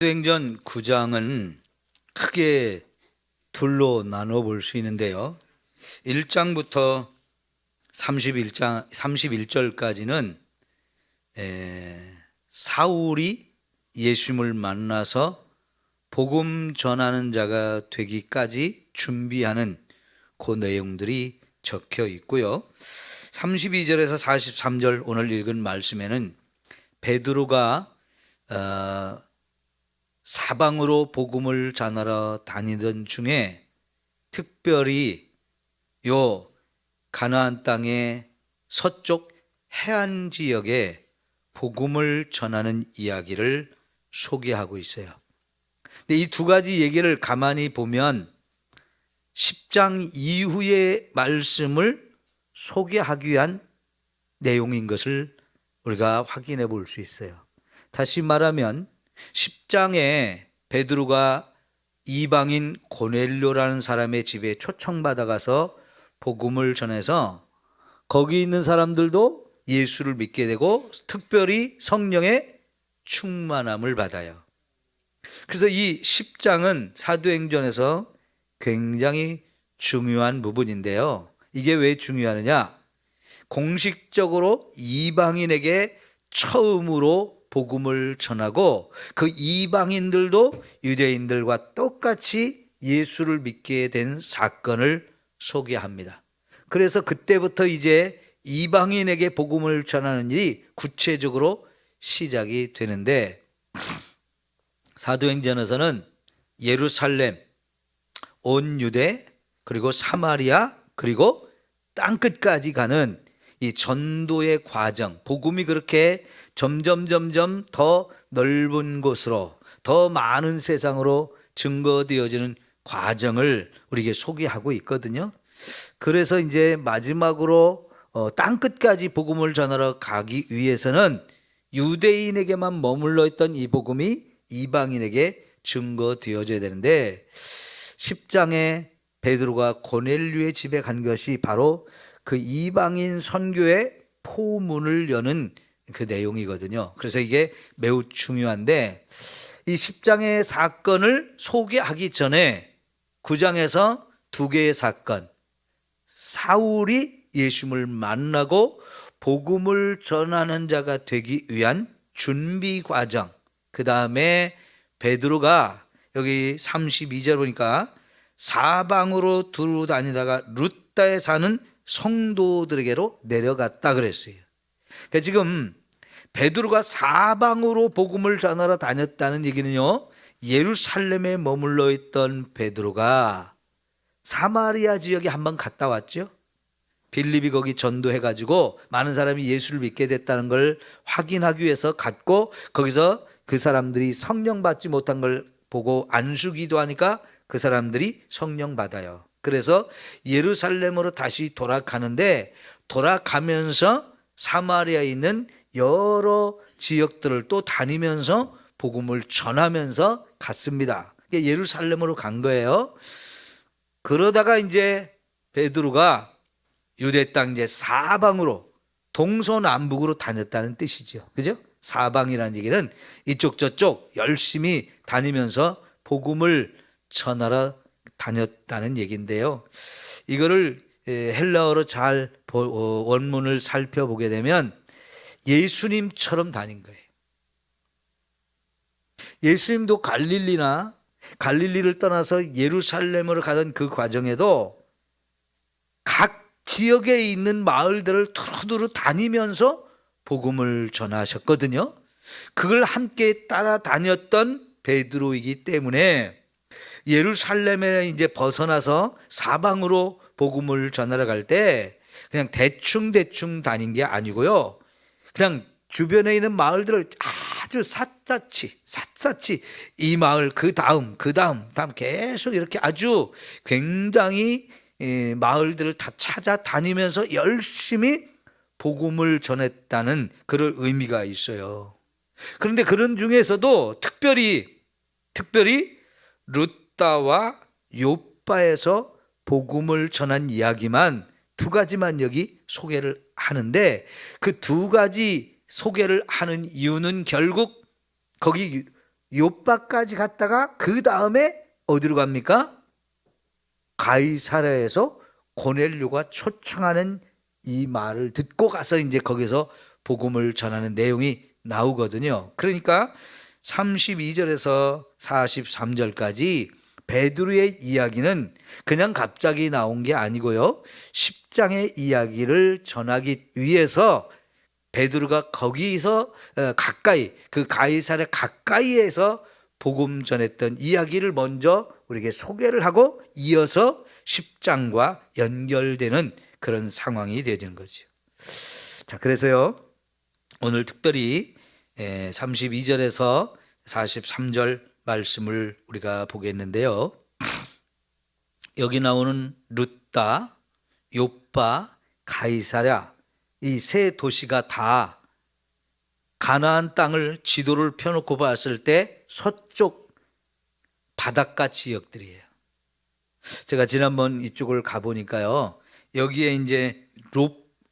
사도행전 9장은 크게 둘로 나눠 볼 수 있는데요. 1장부터 31절까지는 사울이 예수님을 만나서 복음 전하는 자가 되기까지 준비하는 그 내용들이 적혀 있고요. 32절에서 43절 오늘 읽은 말씀에는 베드로가 사방으로 복음을 전하러 다니던 중에 특별히 요 가나안 땅의 서쪽 해안 지역에 복음을 전하는 이야기를 소개하고 있어요. 근데 이 두 가지 얘기를 가만히 보면 10장 이후의 말씀을 소개하기 위한 내용인 것을 우리가 확인해 볼 수 있어요. 다시 말하면 10장에 베드로가 이방인 고넬료라는 사람의 집에 초청받아 가서 복음을 전해서 거기 있는 사람들도 예수를 믿게 되고 특별히 성령의 충만함을 받아요. 그래서 이 10장은 사도행전에서 굉장히 중요한 부분인데요. 이게 왜 중요하느냐? 공식적으로 이방인에게 처음으로 복음을 전하고 그 이방인들도 유대인들과 똑같이 예수를 믿게 된 사건을 소개합니다. 그래서 그때부터 이제 이방인에게 복음을 전하는 일이 구체적으로 시작이 되는데, 사도행전에서는 예루살렘, 온 유대, 그리고 사마리아, 그리고 땅끝까지 가는 이 전도의 과정, 복음이 그렇게 점점 더 넓은 곳으로, 더 많은 세상으로 증거되어지는 과정을 우리에게 소개하고 있거든요. 그래서 이제 마지막으로 땅끝까지 복음을 전하러 가기 위해서는 유대인에게만 머물러 있던 이 복음이 이방인에게 증거되어져야 되는데, 10장에 베드로가 고넬료의 집에 간 것이 바로 그 이방인 선교의 포문을 여는 그 내용이거든요. 그래서 이게 매우 중요한데, 이 10장의 사건을 소개하기 전에 9장에서 두 개의 사건, 사울이 예수님을 만나고 복음을 전하는 자가 되기 위한 준비 과정, 그 다음에 베드로가 여기 32절 보니까 사방으로 두루 다니다가 룻다에 사는 성도들에게로 내려갔다 그랬어요. 그러니까 지금 베드로가 사방으로 복음을 전하러 다녔다는 얘기는요, 예루살렘에 머물러 있던 베드로가 사마리아 지역에 한번 갔다 왔죠. 빌립이 거기 전도해가지고 많은 사람이 예수를 믿게 됐다는 걸 확인하기 위해서 갔고, 거기서 그 사람들이 성령 받지 못한 걸 보고 안수기도 하니까 그 사람들이 성령 받아요. 그래서 예루살렘으로 다시 돌아가는데, 돌아가면서 사마리아에 있는 여러 지역들을 또 다니면서 복음을 전하면서 갔습니다. 예루살렘으로 간 거예요. 그러다가 이제 베드로가 유대 땅 이제 사방으로 동서남북으로 다녔다는 뜻이죠. 그죠? 사방이라는 얘기는 이쪽 저쪽 열심히 다니면서 복음을 전하러 다녔다는 얘기인데요. 이거를 헬라어로 잘 원문을 살펴보게 되면 예수님처럼 다닌 거예요. 예수님도 갈릴리를 떠나서 예루살렘으로 가던 그 과정에도 각 지역에 있는 마을들을 두루두루 다니면서 복음을 전하셨거든요. 그걸 함께 따라다녔던 베드로이기 때문에 예루살렘에 이제 벗어나서 사방으로 복음을 전하러 갈 때 그냥 대충 다닌 게 아니고요, 그냥 주변에 있는 마을들을 아주 샅샅이 이 마을 그 다음 계속 이렇게 아주 굉장히 마을들을 다 찾아다니면서 열심히 복음을 전했다는 그런 의미가 있어요. 그런데 그런 중에서도 특별히 룻다와 요빠에서 복음을 전한 이야기만 두 가지만 여기 소개를 하는데, 그 두 가지 소개를 하는 이유는 결국 거기 요빠까지 갔다가 그 다음에 어디로 갑니까? 가이사랴에서 고넬료가 초청하는 이 말을 듣고 가서 이제 거기서 복음을 전하는 내용이 나오거든요. 그러니까 32절에서 43절까지 베드로의 이야기는 그냥 갑자기 나온 게 아니고요. 10장의 이야기를 전하기 위해서 베드로가 거기서 가까이, 그 가이사랴 가까이에서 복음 전했던 이야기를 먼저 우리에게 소개를 하고 이어서 10장과 연결되는 그런 상황이 되어지는 거죠. 자, 그래서요, 오늘 특별히 32절에서 43절 말씀을 우리가 보겠는데요. 여기 나오는 룻다, 요빠, 가이사랴 이 세 도시가 다 가나안 땅을 지도를 펴놓고 봤을 때 서쪽 바닷가 지역들이에요. 제가 지난번 이쪽을 가보니까요, 여기에 이제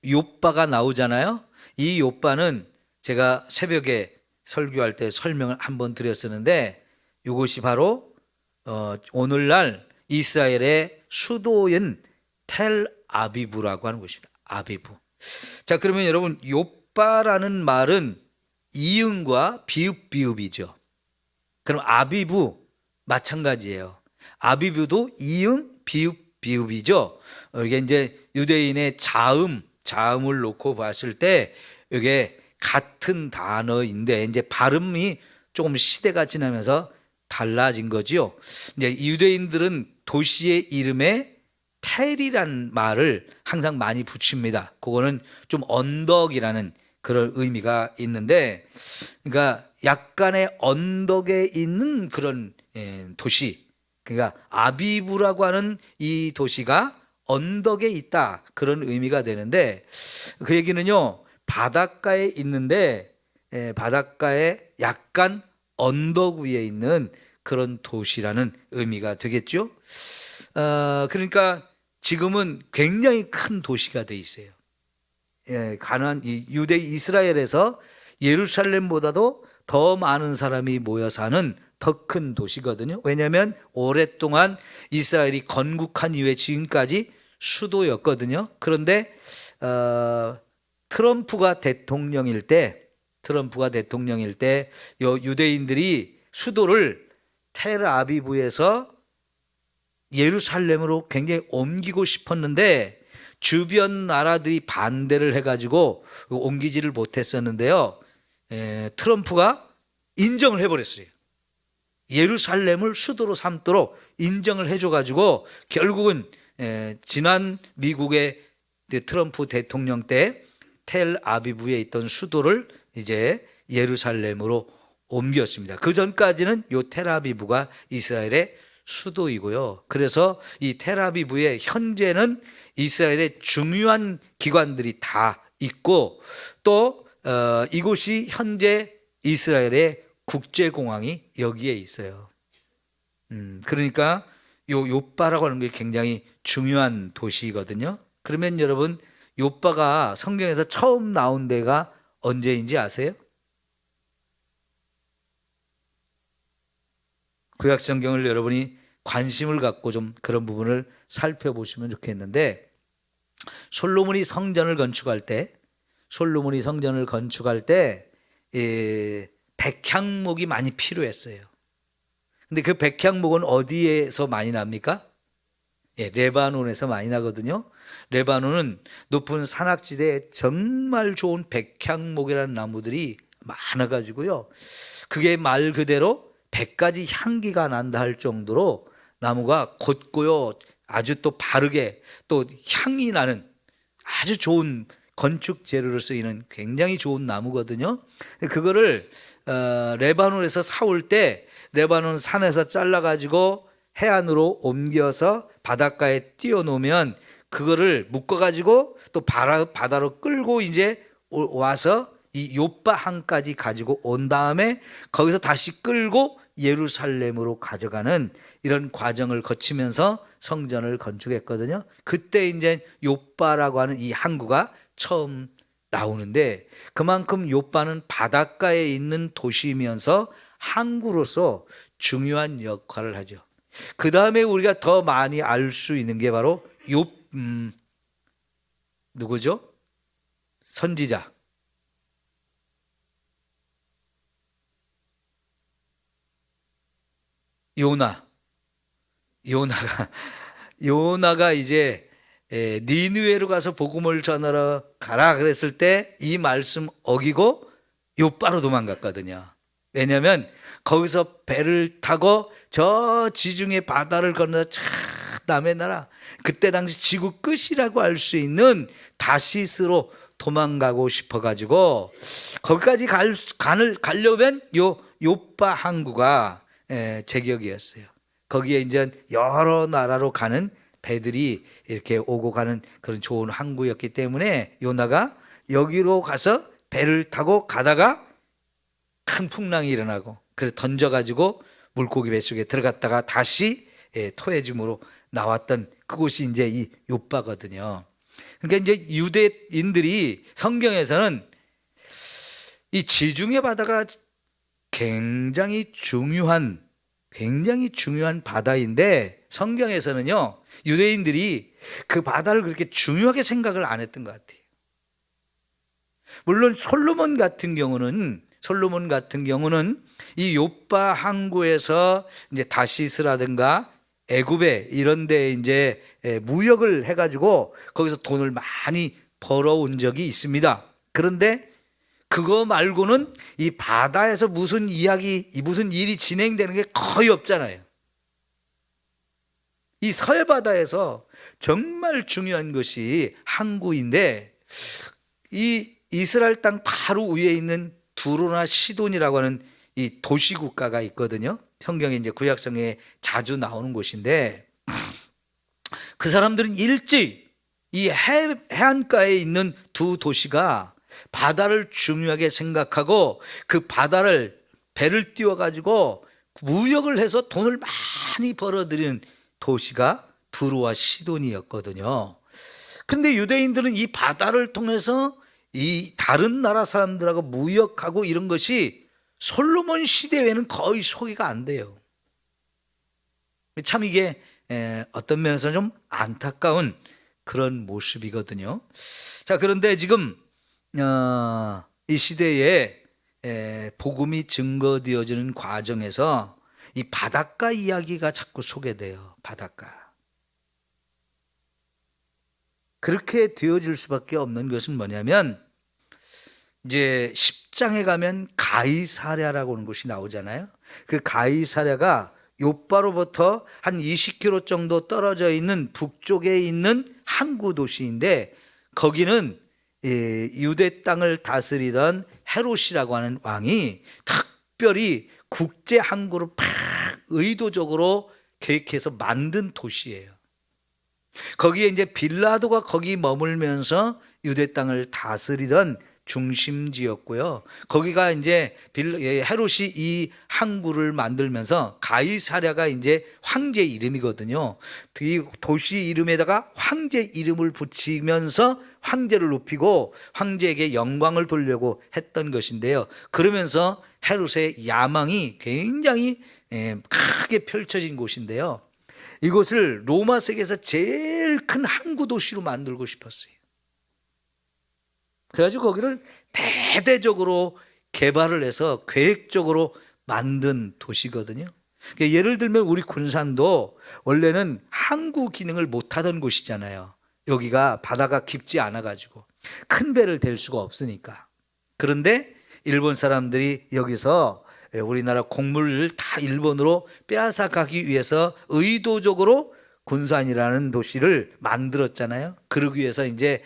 요빠가 나오잖아요. 이 요빠는 제가 새벽에 설교할 때 설명을 한번 드렸었는데, 이것이 바로 오늘날 이스라엘의 수도인 텔아비브라고 하는 곳입니다. 아비브. 자, 그러면 여러분, 요빠라는 말은 이응과 비읍이죠. 그럼 아비브 마찬가지예요. 아비브도 이응, 비읍이죠. 이게 이제 유대인의 자음을 놓고 봤을 때 이게 같은 단어인데 이제 발음이 조금 시대가 지나면서 달라진 거죠. 이제 유대인들은 도시의 이름에 텔이란 말을 항상 많이 붙입니다. 그거는 좀 언덕이라는 그런 의미가 있는데, 그러니까 약간의 언덕에 있는 그런 도시, 그러니까 아비브라고 하는 이 도시가 언덕에 있다, 그런 의미가 되는데, 그 얘기는요, 바닷가에 있는데 바닷가에 약간 언덕 위에 있는 그런 도시라는 의미가 되겠죠. 그러니까 지금은 굉장히 큰 도시가 돼 있어요. 가나안 유대 이스라엘에서 예루살렘보다도 더 많은 사람이 모여 사는 더 큰 도시거든요. 왜냐하면 오랫동안 이스라엘이 건국한 이후에 지금까지 수도였거든요. 그런데 트럼프가 대통령일 때 유대인들이 수도를 텔아비브에서 예루살렘으로 굉장히 옮기고 싶었는데 주변 나라들이 반대를 해가지고 옮기지를 못했었는데요. 트럼프가 인정을 해버렸어요. 예루살렘을 수도로 삼도록 인정을 해줘가지고 결국은 지난 미국의 트럼프 대통령 때 텔아비브에 있던 수도를 이제 예루살렘으로 옮겼습니다. 그 전까지는 요 텔아비브가 이스라엘의 수도이고요. 그래서 이 텔아비브에 현재는 이스라엘의 중요한 기관들이 다 있고 또 이곳이 현재 이스라엘의 국제공항이 여기에 있어요. 그러니까 요빠라고 하는 게 굉장히 중요한 도시거든요. 그러면 여러분, 요빠가 성경에서 처음 나온 데가 언제인지 아세요? 구약 성경을 여러분이 관심을 갖고 좀 그런 부분을 살펴보시면 좋겠는데, 솔로몬이 성전을 건축할 때 백향목이 많이 필요했어요. 근데 그 백향목은 어디에서 많이 납니까? 레바논에서 많이 나거든요. 레바논은 높은 산악지대에 정말 좋은 백향목이라는 나무들이 많아가지고요. 그게 말 그대로 100가지 향기가 난다 할 정도로 나무가 곧고요. 아주 또 바르게 또 향이 나는 아주 좋은 건축 재료로 쓰이는 굉장히 좋은 나무거든요. 그거를 레바논에서 사올 때 레바논 산에서 잘라가지고 해안으로 옮겨서 바닷가에 띄워놓으면 그거를 묶어가지고 또 바다로 끌고 이제 와서 이 요바항까지 가지고 온 다음에 거기서 다시 끌고 예루살렘으로 가져가는 이런 과정을 거치면서 성전을 건축했거든요. 그때 이제 요바라고 하는 이 항구가 처음 나오는데 그만큼 요바는 바닷가에 있는 도시이면서 항구로서 중요한 역할을 하죠. 그 다음에 우리가 더 많이 알 수 있는 게 바로 누구죠? 선지자. 요나가 이제 니느웨로 가서 복음을 전하러 가라 그랬을 때 이 말씀 어기고 요바로 도망갔거든요. 왜냐하면 거기서 배를 타고 저 지중해 바다를 건너 차 남의 나라, 그때 당시 지구 끝이라고 할 수 있는 다시스로 도망가고 싶어가지고 거기까지 가려면 요바 항구가 제격이었어요. 거기에 이제 여러 나라로 가는 배들이 이렇게 오고 가는 그런 좋은 항구였기 때문에 요나가 여기로 가서 배를 타고 가다가 큰 풍랑이 일어나고 그래서 던져가지고 물고기 뱃속에 들어갔다가 다시 토해짐으로 나왔던 그곳이 이제 이 요바거든요. 그러니까 이제 유대인들이 성경에서는 이 지중해 바다가 굉장히 중요한 바다인데 성경에서는요 유대인들이 그 바다를 그렇게 중요하게 생각을 안 했던 것 같아요. 물론 솔로몬 같은 경우는 이 요바 항구에서 이제 다시스라든가 애굽에 이런 데 이제 무역을 해가지고 거기서 돈을 많이 벌어온 적이 있습니다. 그런데 그거 말고는 이 바다에서 무슨 일이 진행되는 게 거의 없잖아요. 이 서해바다에서 정말 중요한 것이 항구인데 이 이스라엘 땅 바로 위에 있는 두로나 시돈이라고 하는 이 도시국가가 있거든요. 성경에 이제 구약성에 자주 나오는 곳인데 그 사람들은 일찍 이 해안가에 있는 두 도시가 바다를 중요하게 생각하고 그 바다를 배를 띄워가지고 무역을 해서 돈을 많이 벌어들이는 도시가 두로와 시돈이었거든요. 근데 유대인들은 이 바다를 통해서 이 다른 나라 사람들하고 무역하고 이런 것이 솔로몬 시대 외에는 거의 소개가 안 돼요. 참 이게 어떤 면에서 좀 안타까운 그런 모습이거든요. 자, 그런데 지금 이 시대에 복음이 증거되어지는 과정에서 이 바닷가 이야기가 자꾸 소개돼요. 바닷가. 그렇게 되어질 수밖에 없는 것은 뭐냐면 이제 10장에 가면 가이사랴라고 하는 곳이 나오잖아요. 그 가이사랴가 요바로부터 한 20km 정도 떨어져 있는 북쪽에 있는 항구 도시인데 거기는 유대 땅을 다스리던 헤롯이라고 하는 왕이 특별히 국제 항구를 팍 의도적으로 계획해서 만든 도시예요. 거기에 이제 빌라도가 거기 머물면서 유대 땅을 다스리던 중심지였고요. 거기가 이제 헤롯이 이 항구를 만들면서 가이사랴가 이제 황제 이름이거든요. 이 도시 이름에다가 황제 이름을 붙이면서 황제를 높이고 황제에게 영광을 돌려고 했던 것인데요. 그러면서 헤롯의 야망이 굉장히 크게 펼쳐진 곳인데요. 이곳을 로마 세계에서 제일 큰 항구 도시로 만들고 싶었어요. 그래가지고 거기를 대대적으로 개발을 해서 계획적으로 만든 도시거든요. 그러니까 예를 들면 우리 군산도 원래는 항구 기능을 못하던 곳이잖아요. 여기가 바다가 깊지 않아가지고 큰 배를 댈 수가 없으니까. 그런데 일본 사람들이 여기서 우리나라 곡물을 다 일본으로 빼앗아 가기 위해서 의도적으로 군산이라는 도시를 만들었잖아요. 그러기 위해서 이제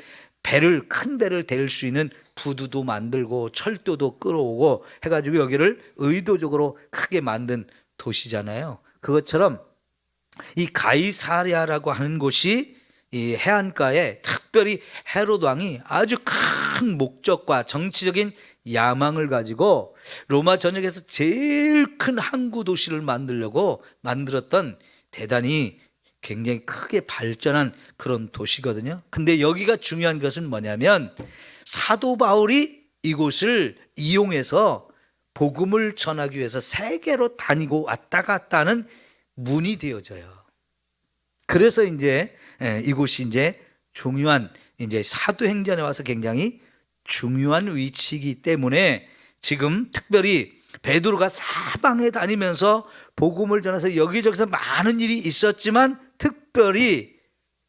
큰 배를 댈 수 있는 부두도 만들고 철도도 끌어오고 해가지고 여기를 의도적으로 크게 만든 도시잖아요. 그것처럼 이 가이사랴라고 하는 곳이 이 해안가에 특별히 헤롯 왕이 아주 큰 목적과 정치적인 야망을 가지고 로마 전역에서 제일 큰 항구 도시를 만들려고 만들었던 대단히 굉장히 크게 발전한 그런 도시거든요. 근데 여기가 중요한 것은 뭐냐면 사도 바울이 이곳을 이용해서 복음을 전하기 위해서 세계로 다니고 왔다 갔다 하는 문이 되어져요. 그래서 이제 이곳이 이제 중요한, 이제 사도행전에 와서 굉장히 중요한 위치이기 때문에 지금 특별히 베드로가 사방에 다니면서 복음을 전해서 여기저기서 많은 일이 있었지만 특별히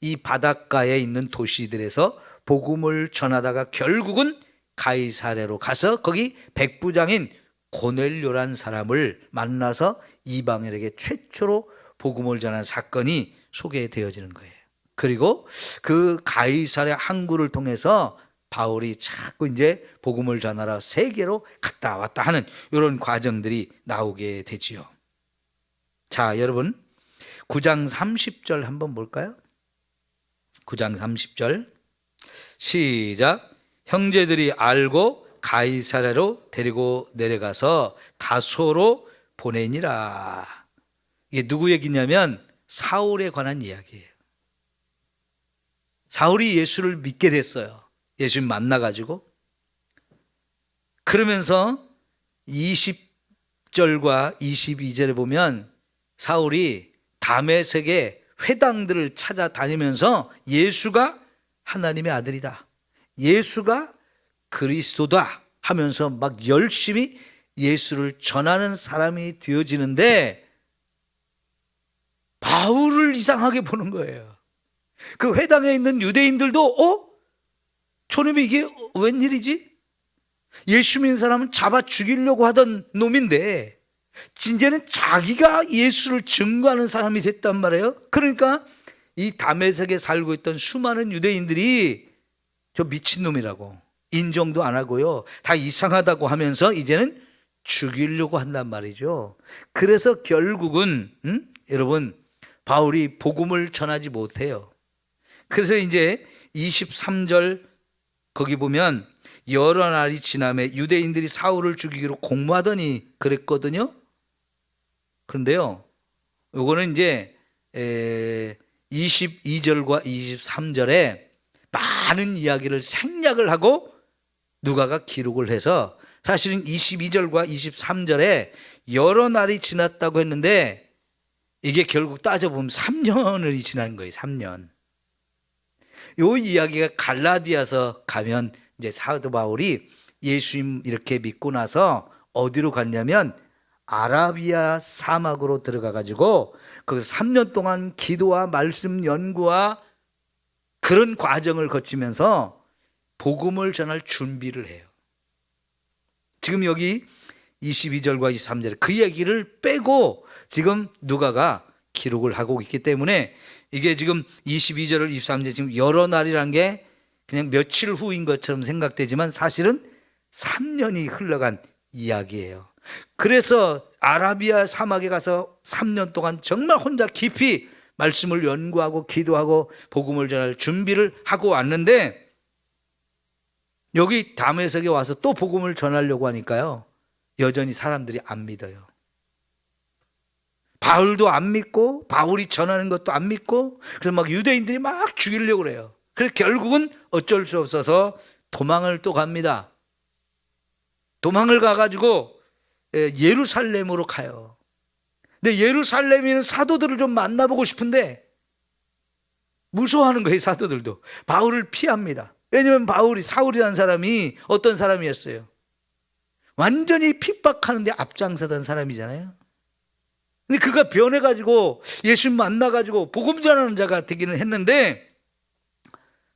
이 바닷가에 있는 도시들에서 복음을 전하다가 결국은 가이사랴로 가서 거기 백부장인 고넬료란 사람을 만나서 이방인에게 최초로 복음을 전한 사건이 소개되어지는 거예요. 그리고 그 가이사랴 항구를 통해서 바울이 자꾸 이제 복음을 전하러 세계로 갔다 왔다 하는 이런 과정들이 나오게 되지요. 자, 여러분 9장 30절 한번 볼까요? 9장 30절 시작. 형제들이 알고 가이사랴로 데리고 내려가서 다소로 보내니라. 이게 누구 얘기냐면 사울에 관한 이야기예요. 사울이 예수를 믿게 됐어요. 예수님 만나가지고. 그러면서 20절과 22절에 보면 사울이 다메섹의 회당들을 찾아다니면서 예수가 하나님의 아들이다, 예수가 그리스도다 하면서 막 열심히 예수를 전하는 사람이 되어지는데 바울을 이상하게 보는 거예요. 그 회당에 있는 유대인들도 저놈이 이게 웬일이지? 예수 믿는 사람은 잡아 죽이려고 하던 놈인데 이제는 자기가 예수를 증거하는 사람이 됐단 말이에요. 그러니까 이 다메섹에 살고 있던 수많은 유대인들이 저 미친놈이라고 인정도 안 하고요, 다 이상하다고 하면서 이제는 죽이려고 한단 말이죠. 그래서 결국은 여러분 바울이 복음을 전하지 못해요. 그래서 이제 23절 거기 보면 여러 날이 지남에 유대인들이 사울을 죽이기로 공모하더니 그랬거든요. 그런데요, 요거는 이제 22절과 23절에 많은 이야기를 생략을 하고 누가가 기록을 해서 사실은 22절과 23절에 여러 날이 지났다고 했는데 이게 결국 따져보면 3년이 지난 거예요. 3년. 요 이야기가 갈라디아서 가면 이제 사도 바울이 예수님 이렇게 믿고 나서 어디로 갔냐면 아라비아 사막으로 들어가 가지고 거기서 3년 동안 기도와 말씀 연구와 그런 과정을 거치면서 복음을 전할 준비를 해요. 지금 여기 22절과 23절에 그 얘기를 빼고 지금 누가가 기록을 하고 있기 때문에 이게 지금 22절을 23절 지금 여러 날이라는 게 그냥 며칠 후인 것처럼 생각되지만 사실은 3년이 흘러간 이야기예요. 그래서 아라비아 사막에 가서 3년 동안 정말 혼자 깊이 말씀을 연구하고 기도하고 복음을 전할 준비를 하고 왔는데 여기 다메섹에 와서 또 복음을 전하려고 하니까요, 여전히 사람들이 안 믿어요. 바울도 안 믿고 바울이 전하는 것도 안 믿고 그래서 막 유대인들이 막 죽이려고 그래요. 그래서 결국은 어쩔 수 없어서 도망을 또 갑니다. 도망을 가가지고 예루살렘으로 가요. 근데 예루살렘에 있는 사도들을 좀 만나보고 싶은데 무서워하는 거예요. 사도들도 바울을 피합니다. 왜냐하면 사울이라는 사람이 어떤 사람이었어요? 완전히 핍박하는데 앞장서던 사람이잖아요. 근데 그가 변해가지고 예수님 만나가지고 복음 전하는 자가 되기는 했는데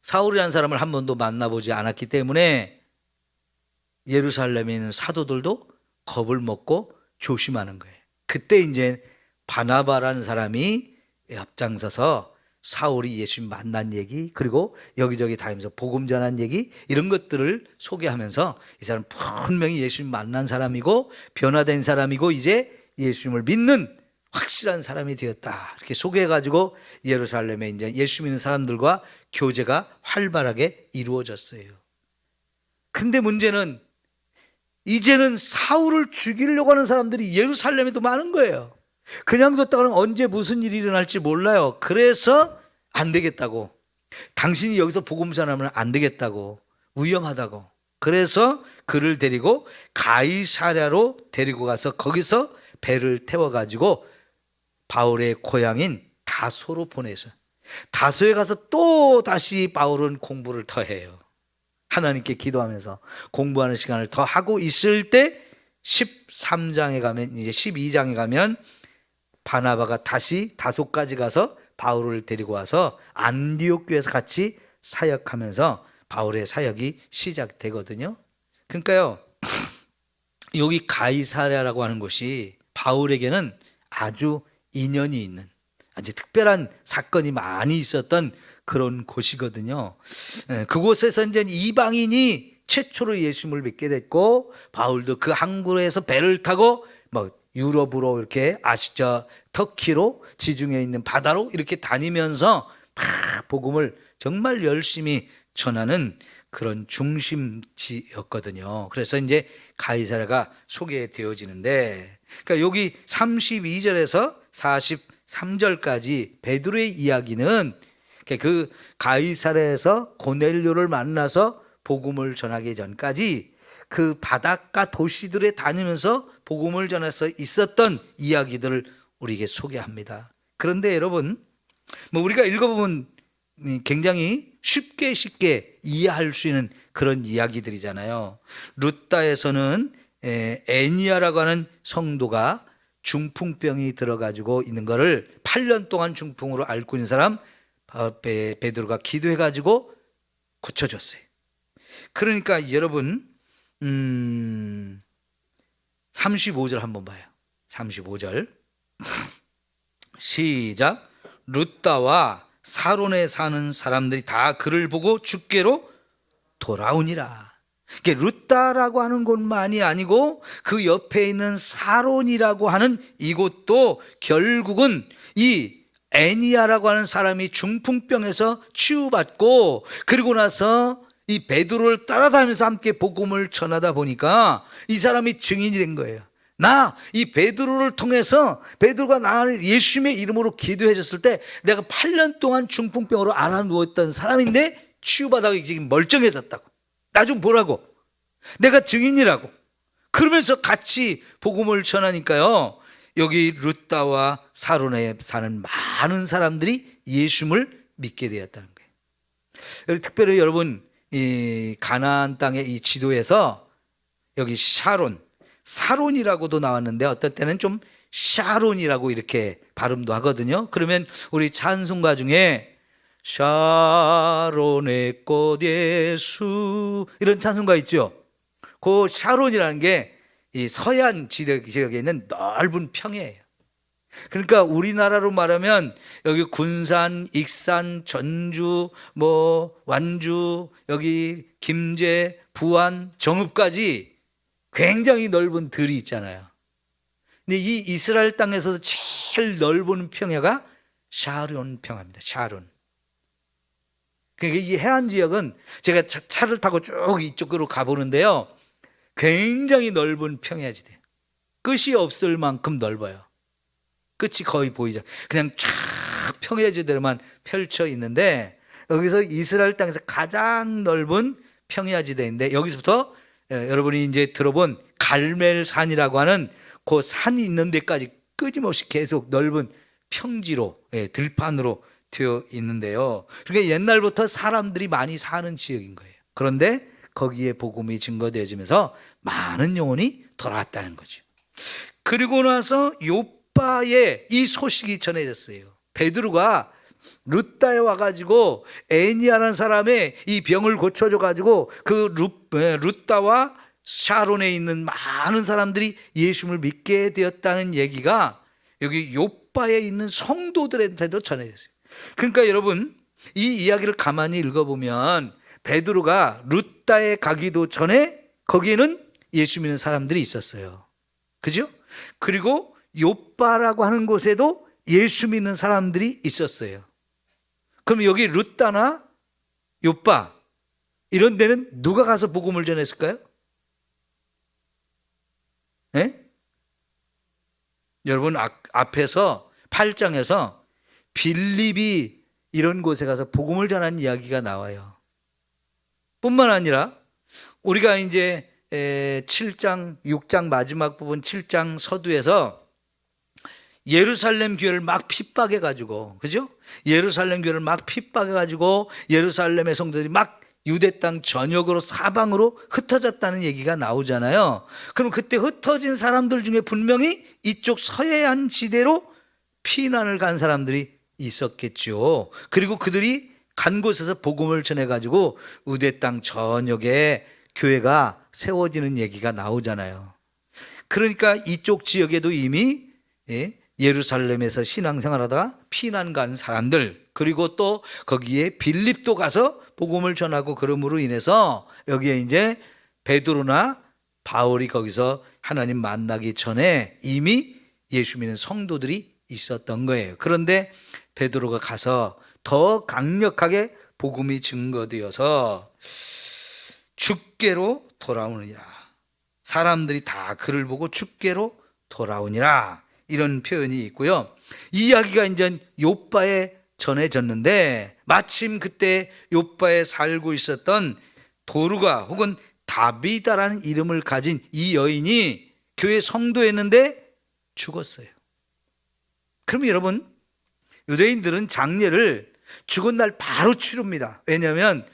사울이라는 사람을 한 번도 만나보지 않았기 때문에 예루살렘에 있는 사도들도 겁을 먹고 조심하는 거예요. 그때 이제 바나바라는 사람이 앞장서서 사울이 예수님 만난 얘기, 그리고 여기저기 다니면서 복음 전한 얘기, 이런 것들을 소개하면서 이 사람 분명히 예수님 만난 사람이고 변화된 사람이고 이제 예수님을 믿는 확실한 사람이 되었다, 이렇게 소개해가지고 예루살렘에 이제 예수 믿는 사람들과 교제가 활발하게 이루어졌어요. 근데 문제는 이제는 사울을 죽이려고 하는 사람들이 예루살렘에도 많은 거예요. 그냥 뒀다가는 언제 무슨 일이 일어날지 몰라요. 그래서 안 되겠다고, 당신이 여기서 복음 전하면 안 되겠다고, 위험하다고, 그래서 그를 데리고 가이사랴로 데리고 가서 거기서 배를 태워가지고 바울의 고향인 다소로 보내서 다소에 가서 또 다시 바울은 공부를 더 해요. 하나님께 기도하면서 공부하는 시간을 더 하고 있을 때 13장에 가면, 이제 12장에 가면 바나바가 다시 다소까지 가서 바울을 데리고 와서 안디옥 교회에서 같이 사역하면서 바울의 사역이 시작되거든요. 그러니까요, 여기 가이사랴라고 하는 곳이 바울에게는 아주 인연이 있는, 아주 특별한 사건이 많이 있었던 그런 곳이거든요. 그곳에서 이제 이방인이 최초로 예수님을 믿게 됐고, 바울도 그 항구에서 배를 타고 유럽으로 이렇게 아시죠? 터키로, 지중해 있는 바다로 이렇게 다니면서 막 복음을 정말 열심히 전하는 그런 중심지였거든요. 그래서 이제 가이사랴가 소개되어지는데, 그러니까 여기 32절에서 43절까지 베드로의 이야기는 그 가이사랴에서 고넬료를 만나서 복음을 전하기 전까지 그 바닷가 도시들에 다니면서 복음을 전해서 있었던 이야기들을 우리에게 소개합니다. 그런데 여러분, 우리가 읽어보면 굉장히 쉽게 이해할 수 있는 그런 이야기들이잖아요. 루다에서는 애니아라고 하는 성도가 중풍병이 들어가지고 있는 거를 8년 동안 중풍으로 앓고 있는 사람 베드로가 기도해가지고 고쳐줬어요. 그러니까 여러분 35절 한번 봐요. 35절 시작. 루다와 사론에 사는 사람들이 다 그를 보고 주께로 돌아오니라. 루다라고 하는 곳만이 아니고 그 옆에 있는 사론이라고 하는 이곳도 결국은 이 애니아라고 하는 사람이 중풍병에서 치유받고, 그리고 나서 이 베드로를 따라다니면서 함께 복음을 전하다 보니까 이 사람이 증인이 된 거예요. 나 이 베드로를 통해서, 베드로가 나를 예수님의 이름으로 기도해 줬을 때 내가 8년 동안 중풍병으로 앓아 누웠던 사람인데 치유받아서 지금 멀쩡해졌다고. 나 좀 보라고. 내가 증인이라고. 그러면서 같이 복음을 전하니까요, 여기 루다와 사론에 사는 많은 사람들이 예수님을 믿게 되었다는 거예요. 특별히 여러분, 이 가나안 땅의 이 지도에서 여기 사론이라고도 나왔는데 어떨 때는 좀 샤론이라고 이렇게 발음도 하거든요. 그러면 우리 찬송가 중에 샤론의 꽃 예수 이런 찬송가 있죠. 그 샤론이라는 게 이 서해안 지역에 있는 넓은 평야예요. 그러니까 우리나라로 말하면 여기 군산, 익산, 전주, 완주, 여기 김제, 부안, 정읍까지 굉장히 넓은 들이 있잖아요. 근데 이 이스라엘 땅에서도 제일 넓은 평야가 샤론 평야입니다. 샤론. 그러니까 이 해안 지역은 제가 차를 타고 쭉 이쪽으로 가보는데요, 굉장히 넓은 평야지대. 끝이 없을 만큼 넓어요. 끝이 거의 보이죠. 그냥 쫙 평야지대로만 펼쳐 있는데, 여기서 이스라엘 땅에서 가장 넓은 평야지대인데, 여기서부터 여러분이 이제 들어본 갈멜산이라고 하는 그 산이 있는 데까지 끊임없이 계속 넓은 평지로, 들판으로 되어 있는데요. 그러니까 옛날부터 사람들이 많이 사는 지역인 거예요. 그런데 거기에 복음이 증거되어지면서 많은 영혼이 돌아왔다는 거죠. 그리고 나서 요바에 이 소식이 전해졌어요. 베드로가 루다에 와가지고 애니아라는 사람의 이 병을 고쳐줘가지고 그 루다와 샤론에 있는 많은 사람들이 예수님을 믿게 되었다는 얘기가 여기 요바에 있는 성도들한테도 전해졌어요. 그러니까 여러분, 이 이야기를 가만히 읽어보면 베드로가 루다에 가기도 전에 거기에는 예수 믿는 사람들이 있었어요. 그죠? 그리고 요바라고 하는 곳에도 예수 믿는 사람들이 있었어요. 그럼 여기 루다나 요바 이런 데는 누가 가서 복음을 전했을까요? 네? 여러분, 앞에서 8장에서 빌립이 이런 곳에 가서 복음을 전하는 이야기가 나와요. 뿐만 아니라 우리가 이제 7장, 6장 마지막 부분 7장 서두에서 예루살렘 교회를 막 핍박해 가지고, 그죠? 예루살렘 교회를 막 핍박해 가지고 예루살렘의 성도들이 막 유대 땅 전역으로 사방으로 흩어졌다는 얘기가 나오잖아요. 그럼 그때 흩어진 사람들 중에 분명히 이쪽 서해안 지대로 피난을 간 사람들이 있었겠죠. 그리고 그들이 간 곳에서 복음을 전해 가지고 유대 땅 전역에 교회가 세워지는 얘기가 나오잖아요. 그러니까 이쪽 지역에도 이미 예루살렘에서 신앙생활하다가 피난 간 사람들, 그리고 또 거기에 빌립도 가서 복음을 전하고 그럼으로 인해서 여기에 이제 베드로나 바울이 거기서 하나님 만나기 전에 이미 예수 믿는 성도들이 있었던 거예요. 그런데 베드로가 가서 더 강력하게 복음이 증거되어서 죽게로 돌아오느니라. 사람들이 다 그를 보고 죽게로 돌아오니라. 이런 표현이 있고요. 이 이야기가 이제 요빠에 전해졌는데 마침 그때 요빠에 살고 있었던 도르가 혹은 다비다라는 이름을 가진 이 여인이 교회 성도였는데 죽었어요. 그럼 여러분, 유대인들은 장례를 죽은 날 바로 치릅니다. 왜냐하면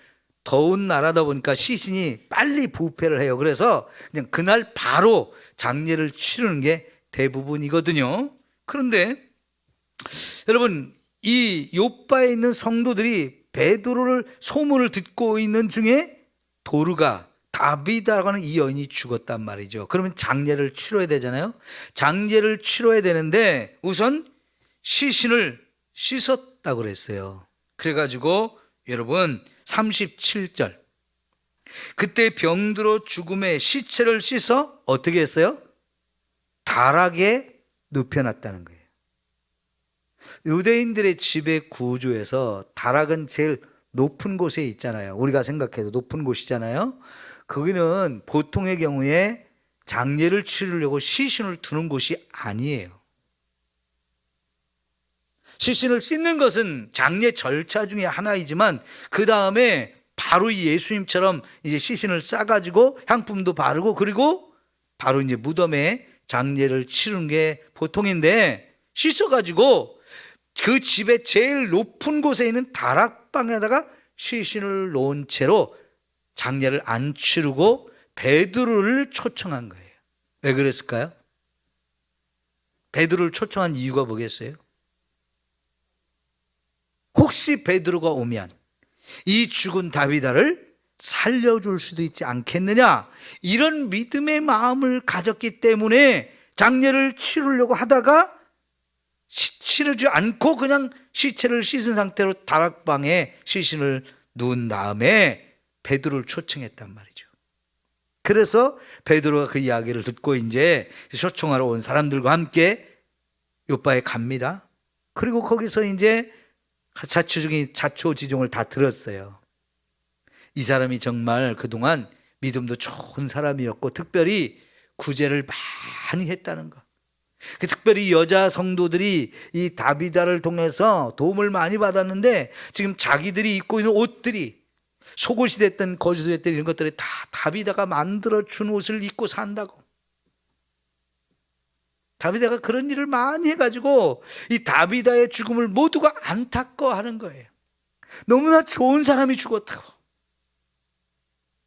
더운 나라다 보니까 시신이 빨리 부패를 해요. 그래서 그냥 그날 바로 장례를 치르는 게 대부분이거든요. 그런데 여러분, 이 요빠에 있는 성도들이 베드로를 소문을 듣고 있는 중에 도르가 다비다라고 하는 이 여인이 죽었단 말이죠. 그러면 장례를 치러야 되잖아요. 장례를 치러야 되는데 우선 시신을 씻었다고 그랬어요. 그래가지고 여러분 37절, 그때 병들어 죽음에 시체를 씻어 어떻게 했어요? 다락에 눕혀놨다는 거예요. 유대인들의 지배 구조에서 다락은 제일 높은 곳에 있잖아요. 우리가 생각해도 높은 곳이잖아요. 거기는 보통의 경우에 장례를 치르려고 시신을 두는 곳이 아니에요. 시신을 씻는 것은 장례 절차 중에 하나이지만 그 다음에 바로 이 예수님처럼 이제 시신을 싸가지고 향품도 바르고 그리고 바로 이제 무덤에 장례를 치르는 게 보통인데, 씻어가지고 그 집의 제일 높은 곳에 있는 다락방에다가 시신을 놓은 채로 장례를 안 치르고 베드로를 초청한 거예요. 왜 그랬을까요? 베드로를 초청한 이유가 뭐겠어요? 혹시 베드로가 오면 이 죽은 다비다를 살려줄 수도 있지 않겠느냐, 이런 믿음의 마음을 가졌기 때문에 장례를 치르려고 하다가 치르지 않고 그냥 시체를 씻은 상태로 다락방에 시신을 누운 다음에 베드로를 초청했단 말이죠. 그래서 베드로가 그 이야기를 듣고 이제 초청하러 온 사람들과 함께 요빠에 갑니다. 그리고 거기서 이제 자초지종을 다 들었어요. 이 사람이 정말 그동안 믿음도 좋은 사람이었고 특별히 구제를 많이 했다는 거. 특별히 여자 성도들이 이 다비다를 통해서 도움을 많이 받았는데 지금 자기들이 입고 있는 옷들이 속옷이 됐든 거짓이 됐든 이런 것들이 다 다비다가 만들어준 옷을 입고 산다고. 다비다가 그런 일을 많이 해가지고 이 다비다의 죽음을 모두가 안타까워하는 거예요. 너무나 좋은 사람이 죽었다고.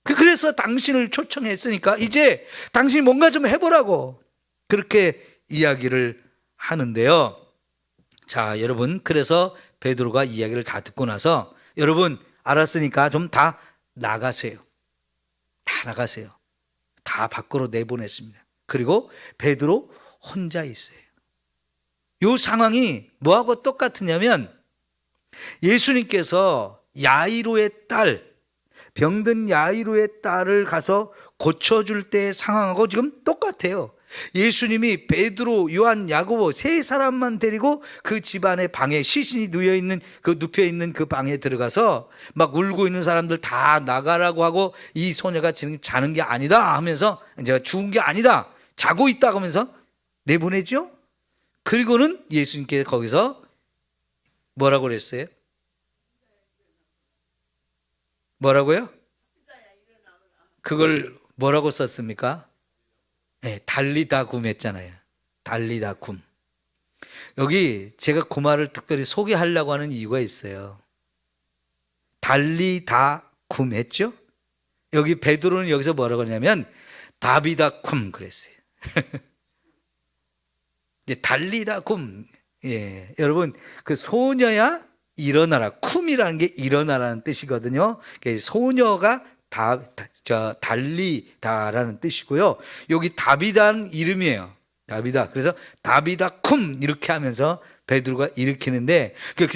그래서 당신을 초청했으니까 이제 당신이 뭔가 좀 해보라고 그렇게 이야기를 하는데요. 자, 여러분, 그래서 베드로가 이야기를 다 듣고 나서 여러분 알았으니까 좀 다 나가세요. 다 나가세요. 다 밖으로 내보냈습니다. 그리고 베드로 혼자 있어요. 이 상황이 뭐하고 똑같으냐면 예수님께서 야이로의 딸, 병든 야이로의 딸을 가서 고쳐줄 때의 상황하고 지금 똑같아요. 예수님이 베드로, 요한, 야고보 세 사람만 데리고 그 집안의 방에 시신이 눕혀있는 그 방에 들어가서 막 울고 있는 사람들 다 나가라고 하고 이 소녀가 지금 자는 게 아니다 하면서 이제 죽은 게 아니다, 자고 있다고 하면서 내보내죠. 그리고는 예수님께 거기서 뭐라고 그랬어요? 뭐라고요? 그걸 뭐라고 썼습니까? 네, 달리다굼 했잖아요. 달리다굼. 여기 제가 그 말을 특별히 소개하려고 하는 이유가 있어요. 달리다굼 했죠? 여기 베드로는 여기서 뭐라고 하냐면 다비다쿰 그랬어요. 달리다굼. 예, 여러분 그 소녀야 일어나라. 쿰이라는 게 일어나라는 뜻이거든요. 소녀가 달리다라는 뜻이고요. 여기 다비다는 이름이에요. 다비다. 그래서 다비다쿰 이렇게 하면서 베드로가 일으키는데 그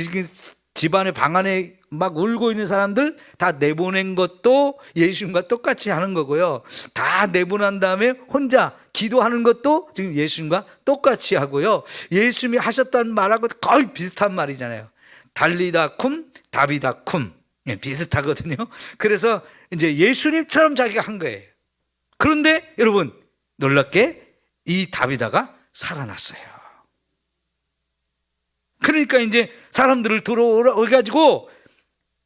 집안의 방 안에 막 울고 있는 사람들 다 내보낸 것도 예수님과 똑같이 하는 거고요. 다 내보낸 다음에 혼자 기도하는 것도 지금 예수님과 똑같이 하고요. 예수님이 하셨다는 말하고 거의 비슷한 말이잖아요. 달리다쿰, 다비다쿰. 비슷하거든요. 그래서 이제 예수님처럼 자기가 한 거예요. 그런데 여러분 놀랍게 이 다비다가 살아났어요. 그러니까 이제 사람들을 들어오가지고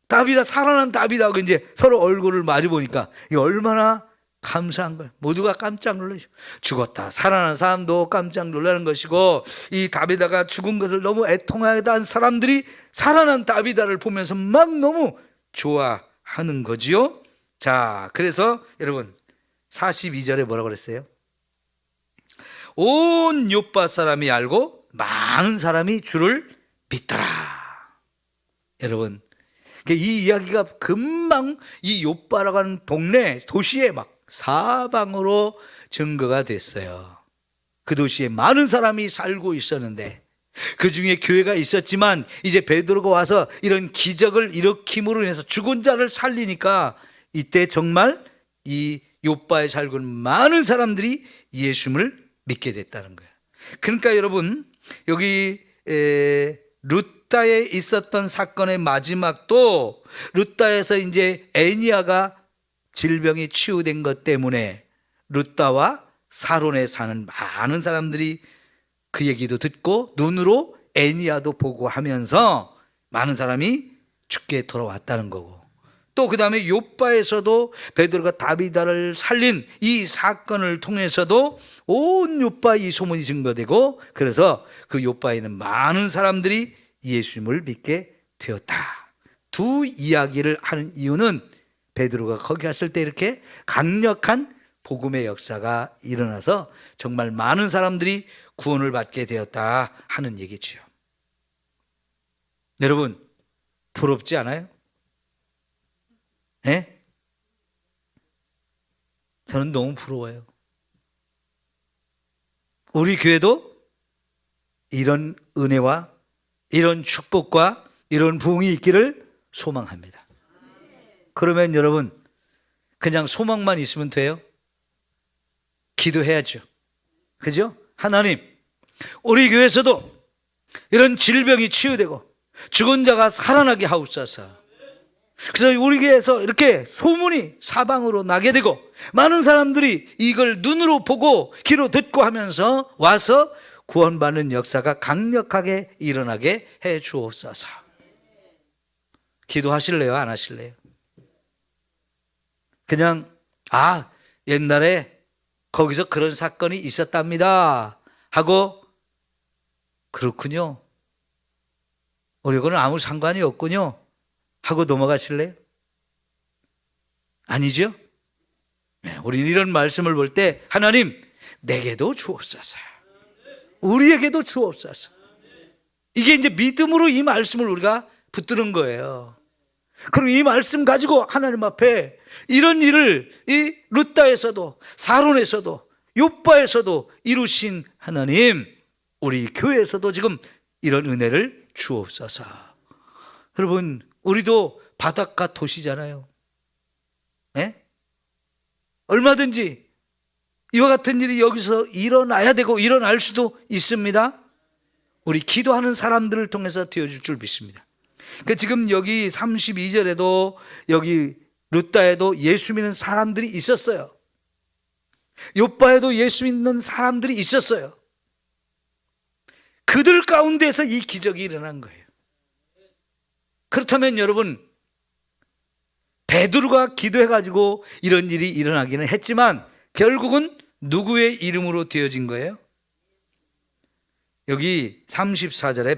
다비다 살아난 다비다하고 이제 서로 얼굴을 마주 보니까 이 얼마나 감사한 거예요. 모두가 깜짝 놀라죠. 죽었다 살아난 사람도 깜짝 놀라는 것이고 이 다비다가 죽은 것을 너무 애통하던 사람들이 살아난 다비다를 보면서 막 너무 좋아하는 거지요. 자, 그래서 여러분 42절에 뭐라고 그랬어요? 온 요파 사람이 알고 많은 사람이 주를 믿더라. 여러분 이 이야기가 금방 이 요파라고 하는 동네 도시에 막 사방으로 증거가 됐어요. 그 도시에 많은 사람이 살고 있었는데 그 중에 교회가 있었지만 이제 베드로가 와서 이런 기적을 일으킴으로 인해서 죽은 자를 살리니까 이때 정말 이 요파에 살고 있는 많은 사람들이 예수님을 믿게 됐다는 거예요. 그러니까 여러분 여기 루따에 있었던 사건의 마지막도 루따에서 이제 애니아가 질병이 치유된 것 때문에 루따와 사론에 사는 많은 사람들이 그 얘기도 듣고 눈으로 애니아도 보고 하면서 많은 사람이 죽게 돌아왔다는 거고, 또 그 다음에 요빠에서도 베드로가 다비다를 살린 이 사건을 통해서도 온 요빠 이 소문이 증거되고, 그래서 그 요빠에 있는 많은 사람들이 예수님을 믿게 되었다. 두 이야기를 하는 이유는 베드로가 거기 갔을 때 이렇게 강력한 복음의 역사가 일어나서 정말 많은 사람들이 구원을 받게 되었다 하는 얘기죠. 여러분 부럽지 않아요? 예? 저는 너무 부러워요. 우리 교회도 이런 은혜와 이런 축복과 이런 부흥이 있기를 소망합니다. 그러면 여러분 그냥 소망만 있으면 돼요? 기도해야죠. 그죠? 하나님, 우리 교회에서도 이런 질병이 치유되고 죽은 자가 살아나게 하옵소서. 그래서 우리 교회에서 이렇게 소문이 사방으로 나게 되고 많은 사람들이 이걸 눈으로 보고 귀로 듣고 하면서 와서 구원받는 역사가 강력하게 일어나게 해 주옵소서. 기도하실래요? 안 하실래요? 그냥 옛날에 거기서 그런 사건이 있었답니다 하고 그렇군요, 우리하고는 아무 상관이 없군요 하고 넘어가실래요? 아니죠? 우리는 이런 말씀을 볼 때 하나님 내게도 주옵소서, 우리에게도 주옵소서. 이게 이제 믿음으로 이 말씀을 우리가 붙드는 거예요. 그리고 이 말씀 가지고 하나님 앞에 이런 일을 이 루따에서도 사론에서도 요빠에서도 이루신 하나님, 우리 교회에서도 지금 이런 은혜를 주옵소서. 여러분 우리도 바닷가 도시잖아요. 네? 얼마든지 이와 같은 일이 여기서 일어나야 되고 일어날 수도 있습니다. 우리 기도하는 사람들을 통해서 되어줄 줄 믿습니다. 그러니까 지금 여기 32절에도 여기 루따에도 예수 믿는 사람들이 있었어요. 요빠에도 예수 믿는 사람들이 있었어요. 그들 가운데서 이 기적이 일어난 거예요. 그렇다면 여러분 베드로가 기도해가지고 이런 일이 일어나기는 했지만 결국은 누구의 이름으로 되어진 거예요? 여기 34절에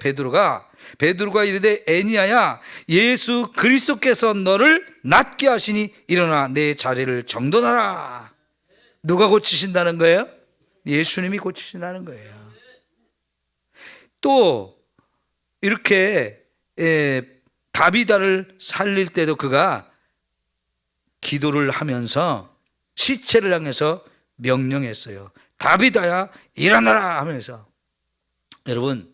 베드로가 이르되 애니야야 예수 그리스도께서 너를 낫게 하시니 일어나 내 자리를 정돈하라. 누가 고치신다는 거예요? 예수님이 고치신다는 거예요. 또 이렇게 다비다를 살릴 때도 그가 기도를 하면서 시체를 향해서 명령했어요. 다비다야 일어나라 하면서. 여러분,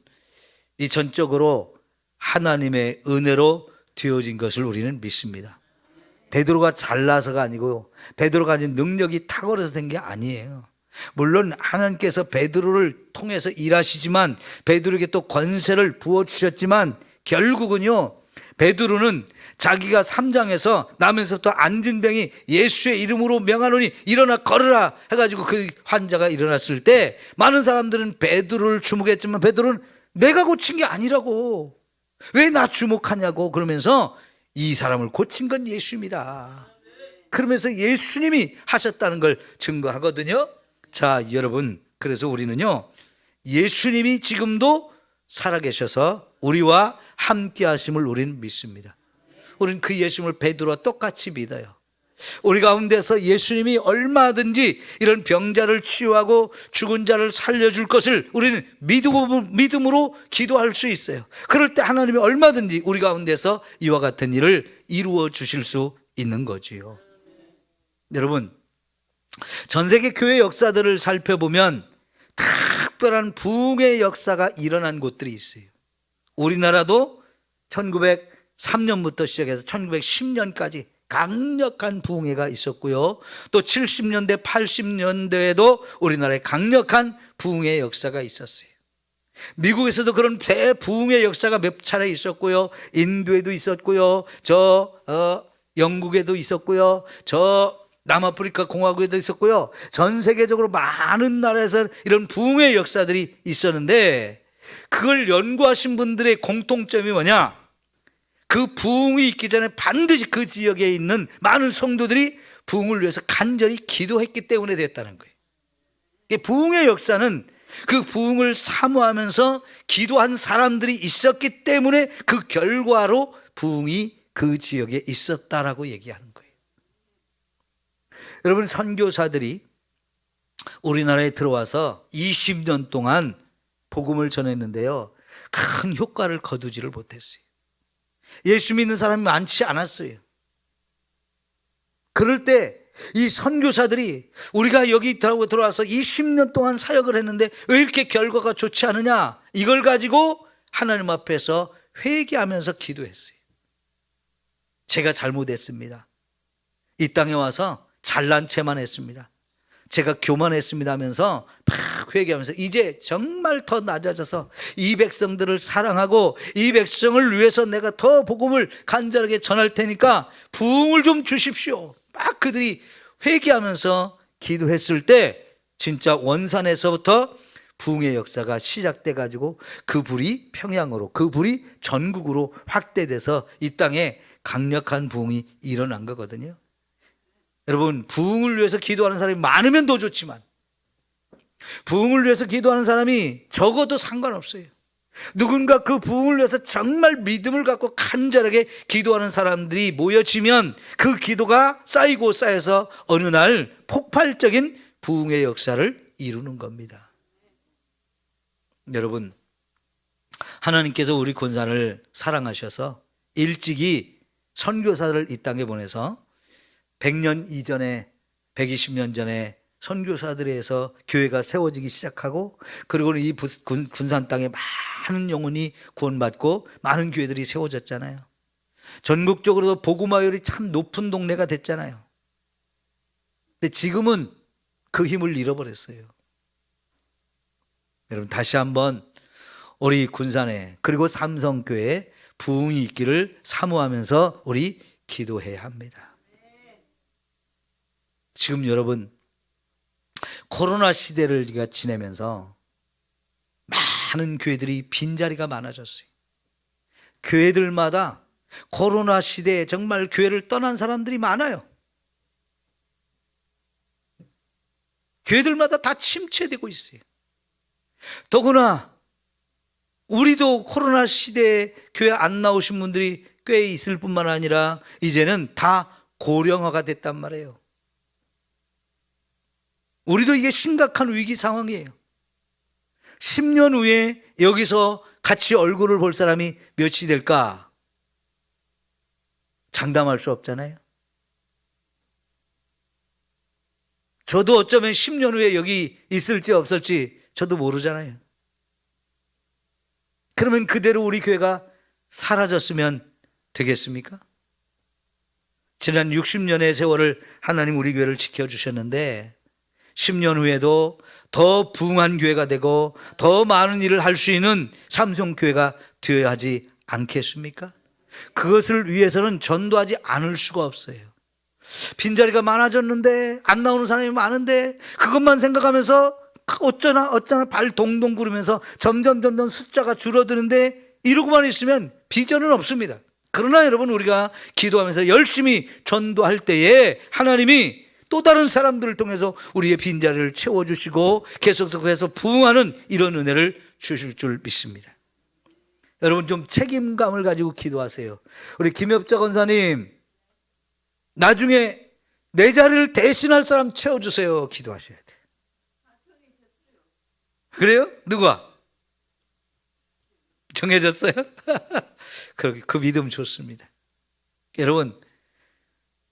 이 전적으로 하나님의 은혜로 되어진 것을 우리는 믿습니다. 베드로가 잘나서가 아니고 베드로가 가진 능력이 탁월해서 된 게 아니에요. 물론 하나님께서 베드로를 통해서 일하시지만 베드로에게 또 권세를 부어주셨지만 결국은요, 베드로는 자기가 3장에서 나면서부터 앉은 병이 예수의 이름으로 명하노니 일어나 걸으라 해가지고 그 환자가 일어났을 때 많은 사람들은 베드로를 주목했지만 베드로는 내가 고친 게 아니라고, 왜 나 주목하냐고 그러면서 이 사람을 고친 건 예수입니다. 그러면서 예수님이 하셨다는 걸 증거하거든요. 자, 여러분, 그래서 우리는요, 예수님이 지금도 살아계셔서 우리와 함께 하심을 우리는 믿습니다. 우리는 그 예수님을 베드로와 똑같이 믿어요. 우리 가운데서 예수님이 얼마든지 이런 병자를 치유하고 죽은 자를 살려줄 것을 우리는 믿음으로 기도할 수 있어요. 그럴 때 하나님이 얼마든지 우리 가운데서 이와 같은 일을 이루어 주실 수 있는 거지요. 여러분, 전 세계 교회 역사들을 살펴보면 특별한 부흥의 역사가 일어난 곳들이 있어요. 우리나라도 1903년부터 시작해서 1910년까지 강력한 부흥회가 있었고요. 또 70년대, 80년대에도 우리나라에 강력한 부흥의 역사가 있었어요. 미국에서도 그런 대부흥의 역사가 몇 차례 있었고요. 인도에도 있었고요. 영국에도 있었고요. 남아프리카 공화국에도 있었고요. 전 세계적으로 많은 나라에서 이런 부흥의 역사들이 있었는데 그걸 연구하신 분들의 공통점이 뭐냐? 그 부흥이 있기 전에 반드시 그 지역에 있는 많은 성도들이 부흥을 위해서 간절히 기도했기 때문에 됐다는 거예요. 부흥의 역사는 그 부흥을 사모하면서 기도한 사람들이 있었기 때문에 그 결과로 부흥이 그 지역에 있었다라고 얘기하는 거예요. 여러분, 선교사들이 우리나라에 들어와서 20년 동안 복음을 전했는데요, 큰 효과를 거두지를 못했어요. 예수 믿는 사람이 많지 않았어요. 그럴 때 이 선교사들이 우리가 여기 들어와서 20년 동안 사역을 했는데 왜 이렇게 결과가 좋지 않으냐, 이걸 가지고 하나님 앞에서 회개하면서 기도했어요. 제가 잘못했습니다. 이 땅에 와서 잘난 체만 했습니다. 제가 교만했습니다 하면서 막 회개하면서 이제 정말 더 낮아져서 이 백성들을 사랑하고 이 백성을 위해서 내가 더 복음을 간절하게 전할 테니까 부흥을 좀 주십시오. 막 그들이 회개하면서 기도했을 때 진짜 원산에서부터 부흥의 역사가 시작돼 가지고 그 불이 평양으로, 그 불이 전국으로 확대돼서 이 땅에 강력한 부흥이 일어난 거거든요. 여러분, 부흥을 위해서 기도하는 사람이 많으면 더 좋지만 부흥을 위해서 기도하는 사람이 적어도 상관없어요. 누군가 그 부흥을 위해서 정말 믿음을 갖고 간절하게 기도하는 사람들이 모여지면 그 기도가 쌓이고 쌓여서 어느 날 폭발적인 부흥의 역사를 이루는 겁니다. 여러분, 하나님께서 우리 군산을 사랑하셔서 일찍이 선교사들을 이 땅에 보내서 100년 이전에, 120년 전에 선교사들에 의해서 교회가 세워지기 시작하고, 그리고 이 군산 땅에 많은 영혼이 구원받고 많은 교회들이 세워졌잖아요. 전국적으로도 복음화율이 참 높은 동네가 됐잖아요. 근데 지금은 그 힘을 잃어버렸어요. 여러분, 다시 한번 우리 군산에, 그리고 삼성교회에 부흥이 있기를 사모하면서 우리 기도해야 합니다. 지금 여러분, 코로나 시대를 우리가 지내면서 많은 교회들이 빈자리가 많아졌어요. 교회들마다 코로나 시대에 정말 교회를 떠난 사람들이 많아요. 교회들마다 다 침체되고 있어요. 더구나 우리도 코로나 시대에 교회 안 나오신 분들이 꽤 있을 뿐만 아니라 이제는 다 고령화가 됐단 말이에요. 우리도 이게 심각한 위기 상황이에요. 10년 후에 여기서 같이 얼굴을 볼 사람이 몇이 될까? 장담할 수 없잖아요. 저도 어쩌면 10년 후에 여기 있을지 없을지 저도 모르잖아요. 그러면 그대로 우리 교회가 사라졌으면 되겠습니까? 지난 60년의 세월을 하나님 우리 교회를 지켜주셨는데 10년 후에도 더 부흥한 교회가 되고 더 많은 일을 할 수 있는 삼성교회가 되어야 하지 않겠습니까? 그것을 위해서는 전도하지 않을 수가 없어요. 빈자리가 많아졌는데 안 나오는 사람이 많은데 그것만 생각하면서 어쩌나 발 동동 구르면서 점점 숫자가 줄어드는데 이러고만 있으면 비전은 없습니다. 그러나 여러분, 우리가 기도하면서 열심히 전도할 때에 하나님이 또 다른 사람들을 통해서 우리의 빈자리를 채워주시고 계속해서 부흥하는 이런 은혜를 주실 줄 믿습니다. 여러분, 좀 책임감을 가지고 기도하세요. 우리 김엽자 권사님, 나중에 내 자리를 대신할 사람 채워주세요. 기도하셔야 돼. 그래요? 누가? 정해졌어요? 그 믿음 좋습니다. 여러분,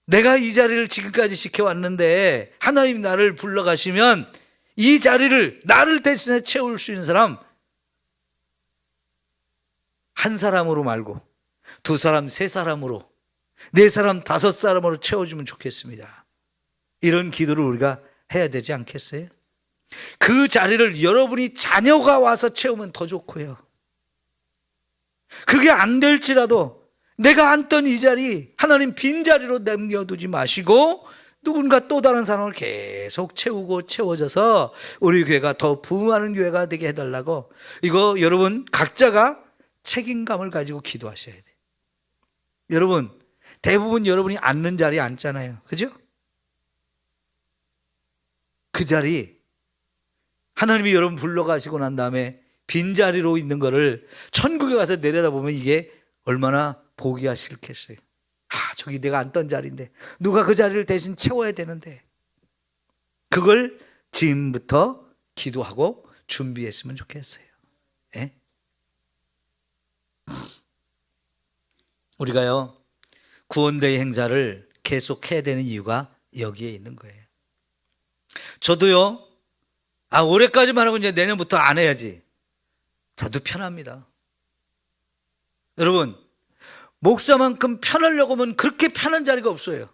내가 이 자리를 지금까지 지켜왔는데 하나님 나를 불러가시면 이 자리를 나를 대신해 채울 수 있는 사람 한 사람으로 말고 두 사람, 세 사람으로, 네 사람, 다섯 사람으로 채워주면 좋겠습니다. 이런 기도를 우리가 해야 되지 않겠어요? 그 자리를 여러분이 자녀가 와서 채우면 더 좋고요. 그게 안 될지라도 내가 앉던 이 자리 하나님 빈자리로 남겨두지 마시고 누군가 또 다른 사람을 계속 채우고 채워져서 우리 교회가 더 부흥하는 교회가 되게 해달라고, 이거 여러분 각자가 책임감을 가지고 기도하셔야 돼요. 여러분, 대부분 여러분이 앉는 자리에 앉잖아요. 그죠? 그 자리 하나님이 여러분 불러가시고 난 다음에 빈자리로 있는 거를 천국에 가서 내려다보면 이게 얼마나 보기가 싫겠어요. 저기 내가 앉던 자리인데 누가 그 자리를 대신 채워야 되는데, 그걸 지금부터 기도하고 준비했으면 좋겠어요. 예? 우리가요 구원대회 행사를 계속해야 되는 이유가 여기에 있는 거예요. 저도요 올해까지만 하고 이제 내년부터 안 해야지, 저도 편합니다. 여러분, 목사만큼 편하려고 하면 그렇게 편한 자리가 없어요.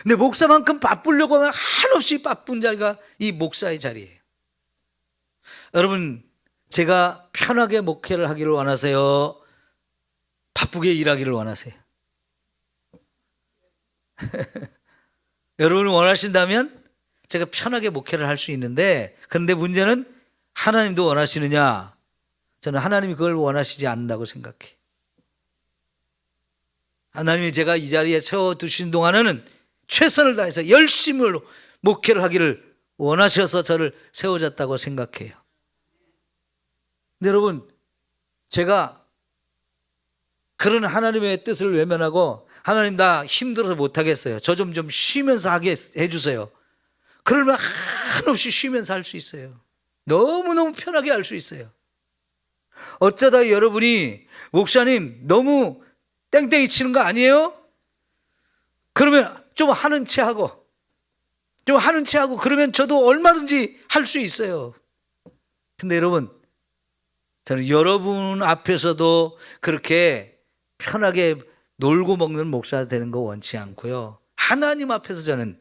근데 목사만큼 바쁘려고 하면 한없이 바쁜 자리가 이 목사의 자리예요. 여러분, 제가 편하게 목회를 하기를 원하세요? 바쁘게 일하기를 원하세요? 여러분이 원하신다면 제가 편하게 목회를 할 수 있는데, 그런데 문제는 하나님도 원하시느냐? 저는 하나님이 그걸 원하시지 않는다고 생각해요. 하나님이 제가 이 자리에 세워두신 동안에는 최선을 다해서 열심히 목회를 하기를 원하셔서 저를 세워졌다고 생각해요. 근데 여러분, 제가 그런 하나님의 뜻을 외면하고 하나님 나 힘들어서 못하겠어요, 저 좀 쉬면서 하게 해주세요, 그러면 한없이 쉬면서 할 수 있어요. 너무너무 편하게 할 수 있어요. 어쩌다 여러분이 목사님 너무 땡땡이 치는 거 아니에요? 그러면 좀 하는 채 하고 그러면 저도 얼마든지 할 수 있어요. 근데 여러분, 저는 여러분 앞에서도 그렇게 편하게 놀고 먹는 목사가 되는 거 원치 않고요, 하나님 앞에서 저는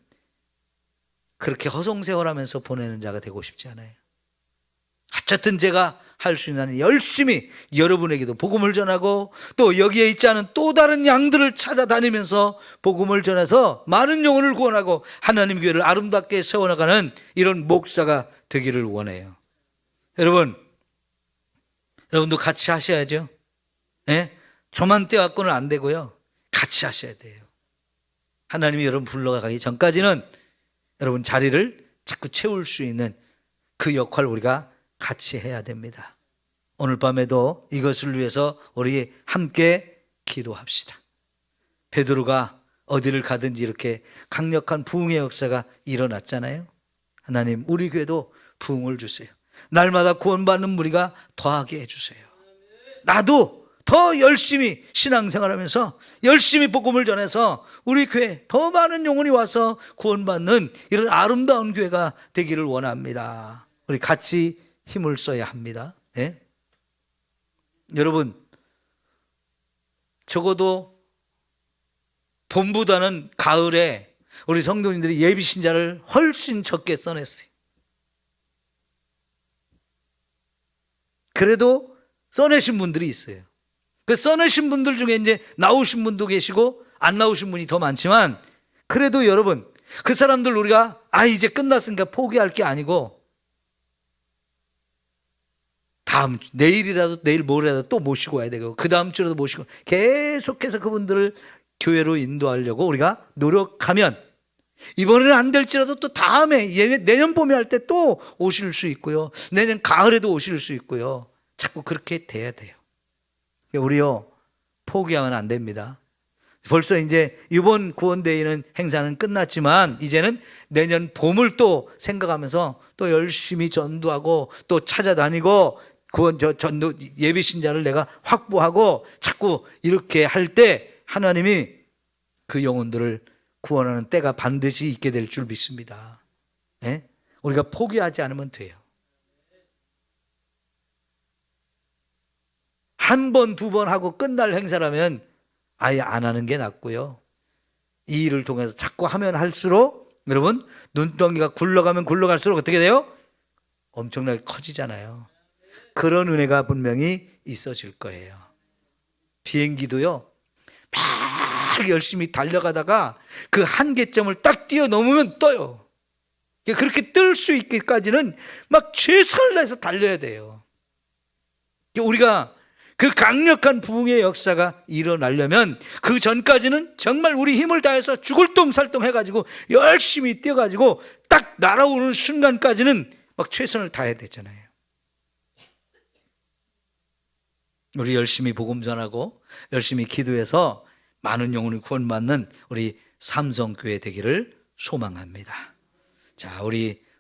그렇게 허송세월하면서 보내는 자가 되고 싶지 않아요. 어쨌든 제가 할 수 있는 한 열심히 여러분에게도 복음을 전하고 또 여기에 있지 않은 또 다른 양들을 찾아다니면서 복음을 전해서 많은 영혼을 구원하고 하나님 교회를 아름답게 세워나가는 이런 목사가 되기를 원해요. 여러분도 같이 하셔야죠. 네? 저만 떼갖고는 안 되고요. 같이 하셔야 돼요. 하나님이 여러분 불러가기 전까지는 여러분 자리를 자꾸 채울 수 있는 그 역할을 우리가 같이 해야 됩니다. 오늘 밤에도 이것을 위해서 우리 함께 기도합시다. 베드로가 어디를 가든지 이렇게 강력한 부흥의 역사가 일어났잖아요. 하나님 우리 교회도 부흥을 주세요. 날마다 구원받는 무리가 더하게 해주세요. 나도 더 열심히 신앙생활하면서 열심히 복음을 전해서 우리 교회 더 많은 영혼이 와서 구원받는 이런 아름다운 교회가 되기를 원합니다. 우리 같이 힘을 써야 합니다. 네? 여러분 적어도 봄보다는 가을에 우리 성도님들이 예비 신자를 훨씬 적게 써냈어요. 그래도 써내신 분들이 있어요. 그 써내신 분들 중에 이제 나오신 분도 계시고 안 나오신 분이 더 많지만 그래도 여러분 그 사람들 우리가 이제 끝났으니까 포기할 게 아니고 내일이라도 내일 모레라도 또 모시고 와야 되고 그 다음 주라도 모시고 계속해서 그분들을 교회로 인도하려고 우리가 노력하면 이번에는 안 될지라도 또 다음에 내년 봄에 할 때 또 오실 수 있고요. 내년 가을에도 오실 수 있고요. 자꾸 그렇게 돼야 돼요. 우리요 포기하면 안 됩니다. 벌써 이제 이번 구원데이는 행사는 끝났지만 이제는 내년 봄을 또 생각하면서 또 열심히 전도하고 또 찾아다니고 전도 예비 신자를 내가 확보하고 자꾸 이렇게 할 때 하나님이 그 영혼들을 구원하는 때가 반드시 있게 될 줄 믿습니다. 예? 우리가 포기하지 않으면 돼요. 한 번, 두 번 하고 끝날 행사라면 아예 안 하는 게 낫고요. 이 일을 통해서 자꾸 하면 할수록 여러분 눈덩이가 굴러가면 굴러갈수록 어떻게 돼요? 엄청나게 커지잖아요. 그런 은혜가 분명히 있어질 거예요. 비행기도요 막 열심히 달려가다가 그 한계점을 딱 뛰어넘으면 떠요. 그렇게 뜰 수 있기까지는 막 최선을 다해서 달려야 돼요. 우리가 그 강력한 부흥의 역사가 일어나려면 그 전까지는 정말 우리 힘을 다해서 죽을 똥살똥 해가지고 열심히 뛰어가지고 딱 날아오는 순간까지는 막 최선을 다해야 되잖아요. 우리 열심히 복음 전하고 열심히 기도해서 많은 영혼을 구원받는 우리 삼성교회 되기를 소망합니다. 자, 우리